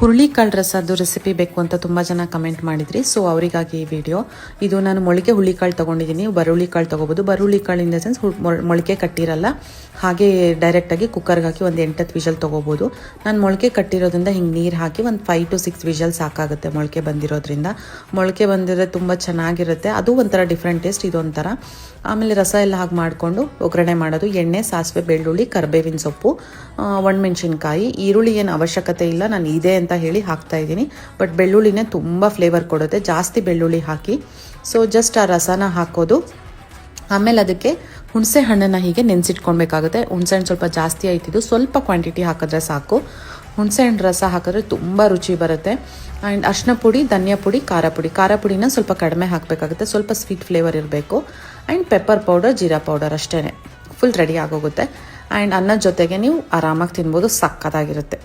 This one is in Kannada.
ಹುರುಳಿಕಾಳು ರಸದ್ದು ರೆಸಿಪಿ ಬೇಕು ಅಂತ ತುಂಬ ಜನ ಕಮೆಂಟ್ ಮಾಡಿದ್ರಿ. ಸೊ ಅವರಿಗಾಗಿ ಈ ವಿಡಿಯೋ. ಇದು ನಾನು ಮೊಳಕೆ ಹುರುಳಿಕಾಳು ತೊಗೊಂಡಿದ್ದೀನಿ. ಬರುಳ್ಳಿಕಾಳು ತೊಗೋಬೋದು. ಬರುಳ್ಳಿಕಾಳು ಇನ್ ದ ಸೆನ್ಸ್ ಮೊಳಕೆ ಕಟ್ಟಿರಲ್ಲ, ಹಾಗೆ ಡೈರೆಕ್ಟಾಗಿ ಕುಕ್ಕರ್ಗೆ ಹಾಕಿ ಒಂದು 8-10 ವಿಷಲ್ ತೊಗೋಬೋದು. ನಾನು ಮೊಳಕೆ ಕಟ್ಟಿರೋದ್ರಿಂದ ಹಿಂಗೆ ನೀರು ಹಾಕಿ ಒಂದು 5 to 6 ವಿಷಲ್ ಸಾಕಾಗುತ್ತೆ. ಮೊಳಕೆ ಬಂದಿರೋದ್ರಿಂದ ಮೊಳಕೆ ಬಂದಿರೋದು ತುಂಬ ಚೆನ್ನಾಗಿರುತ್ತೆ. ಅದು ಒಂಥರ ಡಿಫ್ರೆಂಟ್ ಟೇಸ್ಟ್, ಇದೊಂಥರ. ಆಮೇಲೆ ರಸ ಎಲ್ಲ ಹಾಗೆ ಮಾಡಿಕೊಂಡು ಒಗ್ಗರಣೆ ಮಾಡೋದು. ಎಣ್ಣೆ, ಸಾಸಿವೆ, ಬೆಳ್ಳುಳ್ಳಿ, ಕರಿಬೇವಿನ ಸೊಪ್ಪು, ಒಣಮೆಣಸಿನ್ಕಾಯಿ. ಈರುಳ್ಳಿ ಏನು ಅವಶ್ಯಕತೆ ಇಲ್ಲ, ನಾನು ಇದೆ ಅಂತ ಹೇಳಿ ಹಾಕ್ತಾ ಇದ್ದೀನಿ. ಬಟ್ ಬೆಳ್ಳುಳ್ಳಿನೇ ತುಂಬ ಫ್ಲೇವರ್ ಕೊಡುತ್ತೆ, ಜಾಸ್ತಿ ಬೆಳ್ಳುಳ್ಳಿ ಹಾಕಿ. ಸೊ ಜಸ್ಟ್ ಆ ರಸನ ಹಾಕೋದು. ಆಮೇಲೆ ಅದಕ್ಕೆ ಹುಣಸೆ ಹಣ್ಣನ್ನು ಹೀಗೆ ನೆನೆಸಿಟ್ಕೊಳ್ಬೇಕಾಗುತ್ತೆ. ಹುಣಸೆ ಹಣ್ಣು ಸ್ವಲ್ಪ ಜಾಸ್ತಿ ಆಯ್ತಿದ್ದು, ಸ್ವಲ್ಪ ಕ್ವಾಂಟಿಟಿ ಹಾಕಿದ್ರೆ ಸಾಕು. ಹುಣಸೆ ಹಣ್ಣು ರಸ ಹಾಕಿದ್ರೆ ತುಂಬ ರುಚಿ ಬರುತ್ತೆ. ಆ್ಯಂಡ್ ಅರಿಶಿನ ಪುಡಿ, ಧನಿಯಾ ಪುಡಿ, ಖಾರ ಪುಡಿನ ಸ್ವಲ್ಪ ಕಡಿಮೆ ಹಾಕಬೇಕಾಗುತ್ತೆ, ಸ್ವಲ್ಪ ಸ್ವೀಟ್ ಫ್ಲೇವರ್ ಇರಬೇಕು. And pepper powder, jeera powder, ಅಷ್ಟೇ ಫುಲ್ ರೆಡಿ ಆಗೋಗುತ್ತೆ. ಆ್ಯಂಡ್ ಅನ್ನದ ಜೊತೆಗೆ ನೀವು ಆರಾಮಾಗಿ ತಿನ್ಬೋದು, ಸಕ್ಕತ್ತಾಗಿರುತ್ತೆ.